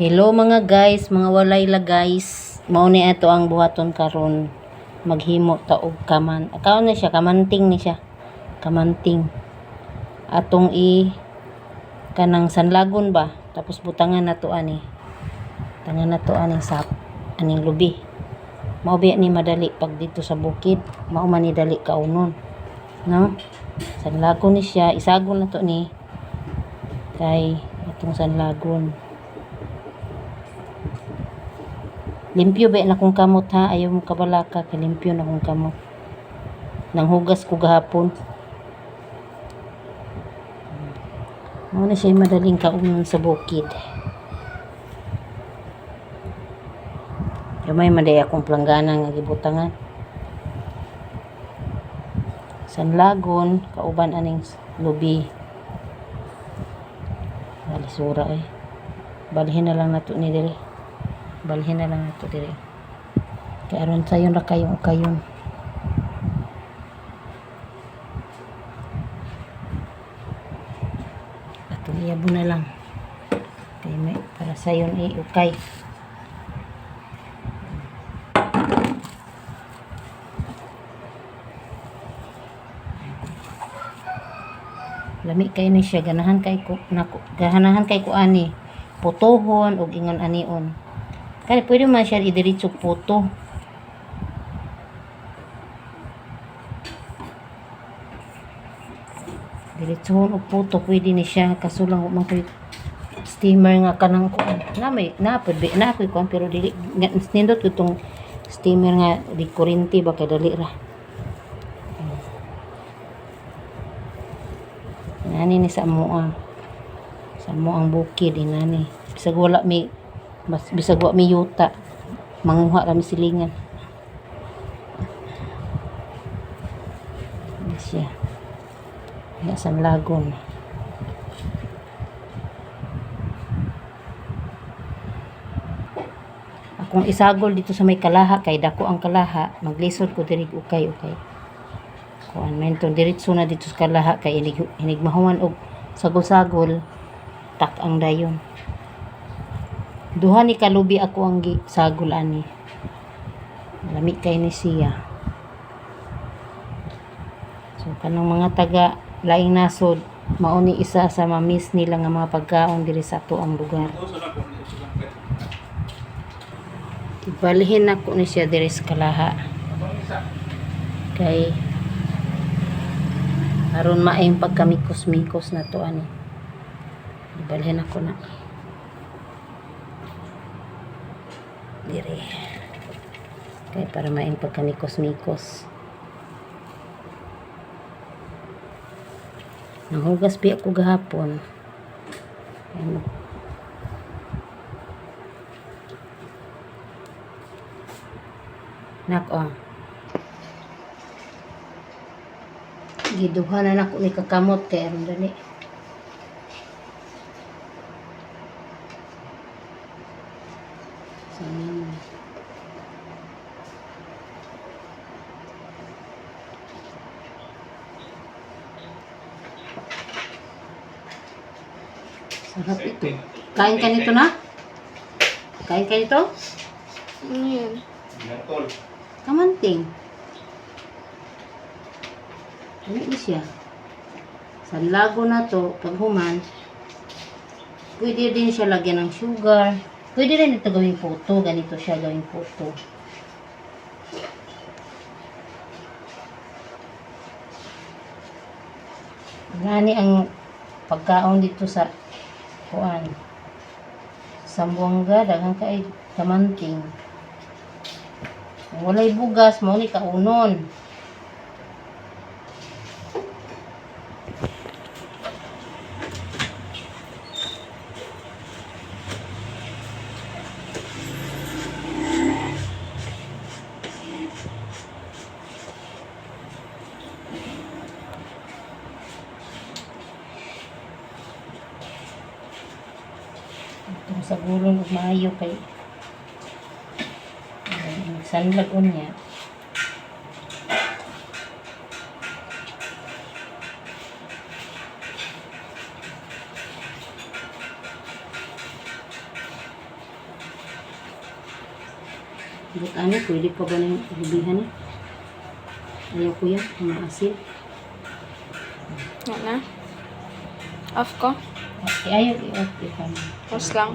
Hello mga guys, mga walay la guys. Mao ni ato ang buhaton karon. Maghimo ta og kaman. Akaw na siya kamanting ni siya. Kamanting. Atong kanang sanlagon ba? Tapos butangan nato ani. Tangan nato aning sap, aning lubi. Mao biya ni madali pag dito sa bukid. Mao man ni dali kaunon. No? Sanlagon ni siya, isagon nato ni kay atong sanlagon. Limpyo ba na kong kamot ha? Ayaw mo kabalaka. Limpyo na kong kamot. Nanghugas ko gahapon. Ano na siya madaling kaunon sa bukid. May maday akong planggana nga gibutangan. Sanlagon, kauban aning lubi. Balisura eh. Balhin na lang nato ni diri. Balhin na lang nato diri. Kaya aron sayon ra kayong ukayon. Atong iyabo na lang. Kay may para sayon ukay. Lami kay ni siya ganahan kay ko ganahan kay ko ani putohon og ingon anion. Kaya pwede man siya idiretso puto. Diretsohon og puto pwede ni siya kaso lang man koy steamer nga kanang kuan. Na pwede na koy kuan pero dili nindot ko tong steamer nga di kuryente ba kay dali ra. Nani ni sa mo ang bukid inani. Bisag wala mi bisag wa mi yuta manguha kami silingan. Siya ya sanlagon. Akong isagol dito sa may kalaha kay dako ang kalaha maglisod ko diri ukay kuan menton diretso na dito sa kalaha kay hinigmahuman og sagol-sagol tak ang dayon. Duha ni kalubi ako ang sagol ani. Lami kay ni siya. So kanang mga taga laing nasod mao ni isa sa mamis nila nga mga pagkaon diri sa ato ang lugar. Ibalhin ako ni siya diri sa kalaha. Kay aron maayong pagkamikos-mikos na to ani. Ibalhin ako na. Diri. Kaya para maayong pagkamikos-mikos. Nanghugas pa ako gahapon. Ano? Nako. Giduha na nako ni kakamot kay aron dali. Sarap ito. Kain ka nito na? Kain ka nito? Ayan. Kamanting. Ano ni siya? Sa lago na to, pag human, pwede din siya lagyan ng sugar. Pwede rin ito gawing puto. Ganito siya gawing puto. Gani ang pagkaon dito sa kuan. Sambuanga, daghang kay kamanting. Walay bugas, mao ni kaunon. Itong sa gulong ug maayo kay sanlagon niya. But ano, pwede pa ba na yung lubihan eh? Ayaw ko yan, maasin. Yan na. Off ko. Okay, ayaw i-okay pa na. Pause lang.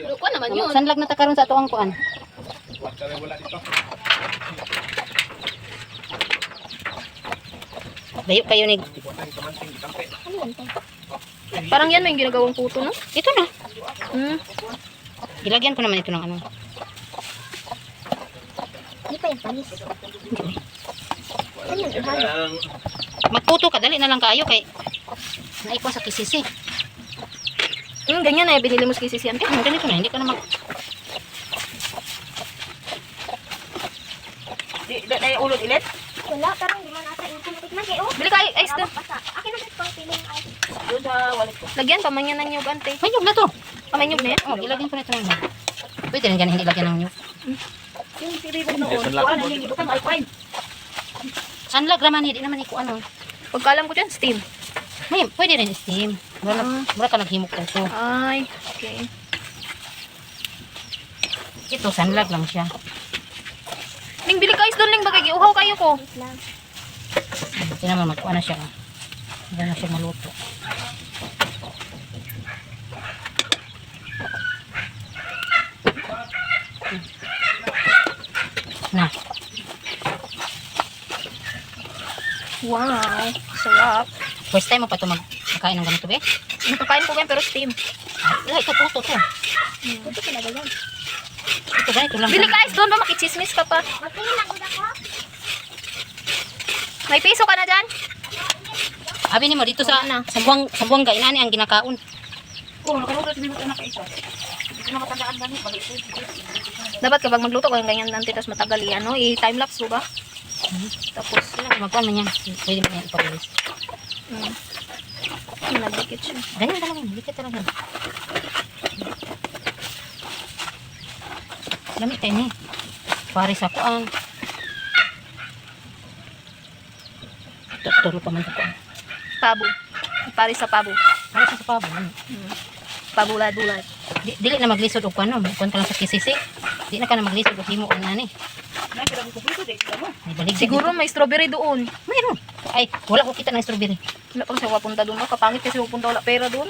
Luko naman yun. Sanlag na takaroon sa atuang kuan. Dayo kayo ni... Parang yan may ginagawang puto, no? Ito na. Hmm. Ilagyan ko naman ito ng ano. Hindi pa yung panis. Ano yung ihalo? Magputo ka, dali na lang kayo kay... Naikwa sa kisisi. Ganyan na binili mo sa kisisian. Ganito na, hindi ka na mag... Di na ulod ilit? Wala, pero hindi man ata yung tikman kayo. Bili ka ice doon. Basta. Akin na pang piling ice. Doon sa wallet ko. Lagyan pa man yan ng nyug, ante. May nyug na to. Kamay nyug na yan. Oh, ilagyan ko na ito ng nyug. Pwede rin ganun, hindi lagyan ng nyug. Yung tiribog noon. Kuha na yung ibutang alpine. Sanlag raman, hindi naman iko ano. Pagkalam ko dyan, steam. May, pwede rin steam. Mura ka naghimok ko ito. Ay, okay. Ito, sanlag lang siya. Ning, bili ka ice doon, Ning. Bagay, uhaw kayo ko. Lang. Hindi naman magkuha na siya. Hindi na siya maluto. Na. Wow, sarap. First time mo pa ito magkain ng ganito, be? Nakakain ko ganyan, pero steam. Ay, ito, puto to. Ito talaga yan. Ito, ganito lang. Bili ka ice doon ba? Makichismis ka pa. Magtingin lang udah ko. May piso ka na dyan? Abi ni mo dito sa buwangga, inani ang ginakaon. Oh, nakalulod sa bibot anak ka isa. Hindi ko nakatandaan ganit. Balik ito. Dapat kapag magluto ko yung ganyan nante, tapos matagal yan, no? I-timelapse ko ba? Tapos, Magkuhan man yan. Pwede mo yan ipabilis. nagdikit siya. Ganyan talaga yan. Dikit talaga. Lamig kayo ni. Pari sa kuan. Turo pa man sa kuan. Pabo. Paris sa pabo. Pari sa pabo. Pabulad-bulad. Dili na maglisod og kuan no. Kuan ka lang sa kisisi. Di na ka na maglisod og himo ang nani. Nakirang ko dito. Dito mo. May balig Siguro may strawberry doon. mayroon. Ay, wala ko kita ng strawberry. Wala pang siya papunta doon. Kapangit kasi pupunta wala pera doon.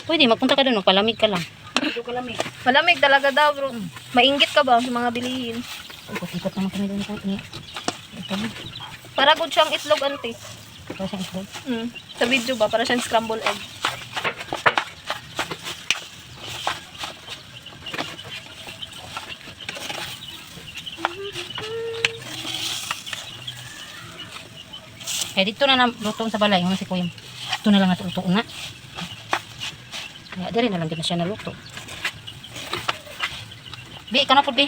Pwede magpunta ka doon, magpalamig ka lang. Dito ka lamig. Malamig talaga daw, bro. Mainggit ka ba sa mga bilihin? Ikot-ikot naman kami doon po. Ito na. Para good siyang itlog, ante. Para siyang islog. Sa video ba? Para siyang scrambled egg. Kaya dito na lutong sa balay, yung si Kuya. Ito na lang natin luto na. Kaya diri na lang din na siya naluto. Bi, ka na po, Bi.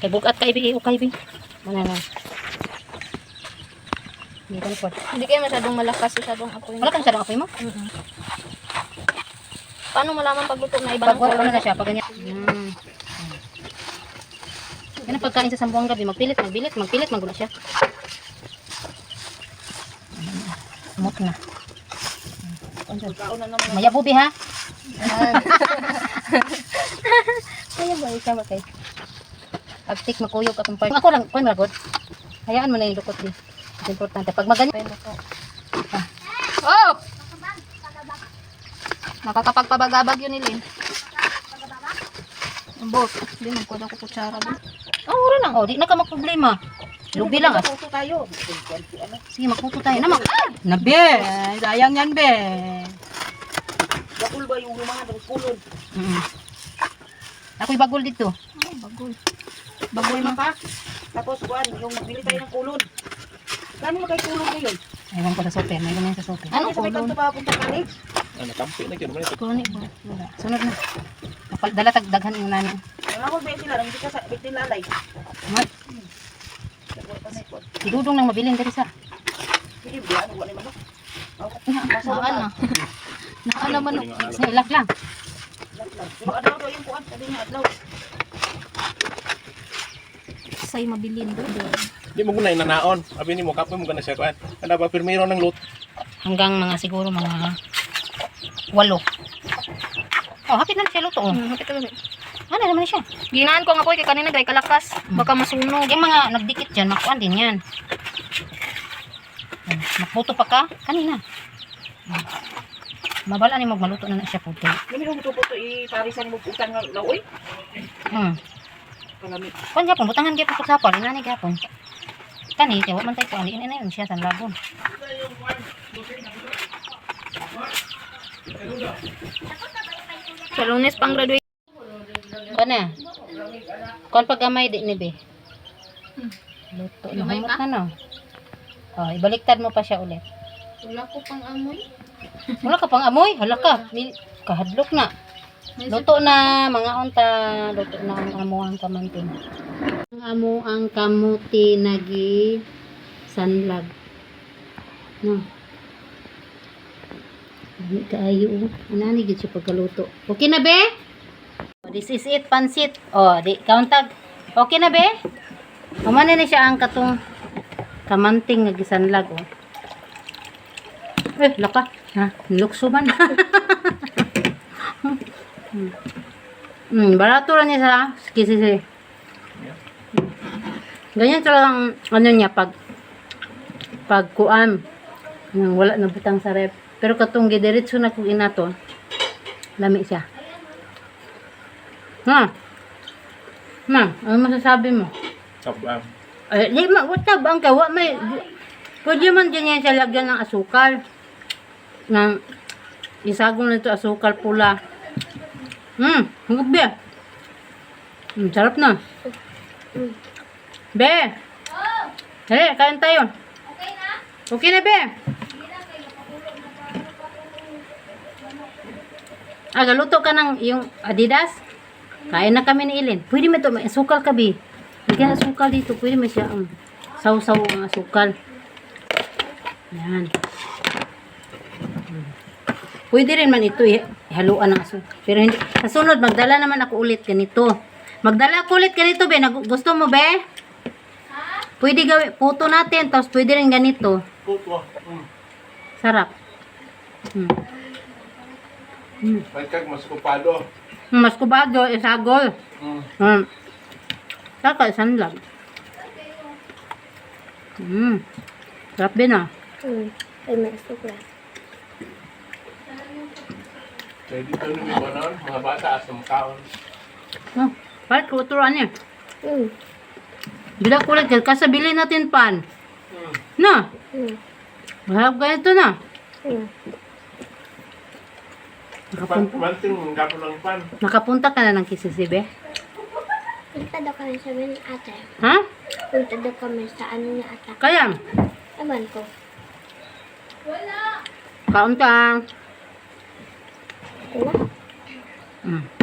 Kay bugat ka, Bi. Okay, Bi. Mana na. Hindi ka na po. Hindi kayo masyadong malakas, masyadong apoy. Wala kang sarang apoy mo? Paano malaman pagluto na iba ng Pag wala color? na siya, pag ganyan. Yan ang pagkain sa sambuang gabi. Magpilit, magulo siya. Smooth na. Mayabo, Bi, ha? Mayabo, ikaw ba kayo? Pag-tik, makuyog akong part. Ako lang, kung magod. Hayaan mo na yung lukot, Bi. It's importante. Pag maganyan, Oh! Nakakapagpabagabag yun nilin. Ambot. Hindi, magkuha ko kutsara doon. oh, wala lang. Oh, di na ka magproblema. Lubi lang, ah. Puto tayo. Sige, magputo tayo. Naman. Nabe! Sayang yan, be. Bakul ba yung mga pulod? Ako'y bagol dito. Bagol. Bagoy man pa. Tapos kuan, yung magbili tayo ng kulod. Gano'n mo kayo kulod ngayon? Ewan ko sa sope. Mayroon yan sa sope. Ano sa may kanto pa punta kani? Kunin ko. Wala. Sunod na. Dala tagdaghan yung nani. Ang ako ba sila, hindi ka sa bitin lalay. Mat. Idudong nang mabiling dari sa. Hindi ba ano wala man. Naan na. Naan naman. Sa ilak lang. Pero adlaw daw yung kuan, sabi niya adlaw. Say mabilin doon. Di mo guna inanaon. Abi ni mo kapoy mo gana siya kuan. Kada ba pirmiro ng lut. Hanggang mga siguro mga 8. Oh, hapit na siya luto. Oh. Hapit ka lang. Ano naman siya? Ginaan ko nga po kay kanina dahil kalakas. Baka masunog. Yung mga nagdikit dyan, makuan din yan. Magputo pa ka? Kanina. Mabala ni magmaluto na siya puti. Dili mo puto iparisan mo utang nga laoy. Kalami. Kung gapon, butangan gapon sa sapal, inani gapon. Kani, kaya man tayo ko, aliin na yun siya sa lagon. Sa Lunes pang graduate. Kung na? Kung paggamay di ni be. Luto na Gamay humot pa? na no. Oh, ibaliktad mo pa siya ulit. Wala ko pang amoy. Wala ka pang amoy, hala ka. Kahadlok na. Luto na, mga unta. Luto na ang amuang kamanting. Ang amo ang kamuti nagi sanlag. No. Hindi kaayo. Anani gid siya pagkaluto. Okay na be? This is it, pansit. Oh, di kauntag. Okay na be? Umana na siya ang katong kamanting nga gisanlag oh. Laka. Ha, lukso man. Barato lang niya sa kisisi. Ganyan talagang ano niya pag kuan. Wala na butang sa rep. Pero katong gidiretso na kung inato, lami siya. Ano masasabi mo? Tabang. Di magutab ang kawa may pwede man din yan siya lagyan ng asukal. Ng isagong nito asukal pula. Hanggang be. Sarap na. Be. Hele, kain tayo. Okay na be. Galuto ka ng yung Adidas. Kain na kami ni Ilin. Pwede mo ito, may asukal ka be. Lagyan asukal dito. Pwede mo siya saw-saw ang asukal. Yan. Pwede rin man ito haluan ng asukal. Pero hindi. Sa sunod, magdala naman ako ulit ganito. Magdala ako ulit ganito be. Gusto mo be? Pwede gawin. Puto natin. Tapos pwede rin ganito. Puto. Sarap. May kag mas kupado. Mas kubado, isagol. Saka sanlag. Sarap din ah. Ay, may asukla. Kaya dito nung iba noon, mga bata asam kaon. Kahit kuturan niya. Bila kulit, kasabili natin pan. Na? Mahal ganito na. Manting, gapo ng pan. Nakapunta ka na ng Kisisibe? Punta daw kami sa amin ate. Ha? Punta daw kami sa ano niya ata. Kaya? Ewan ko. Kaunta. Wala.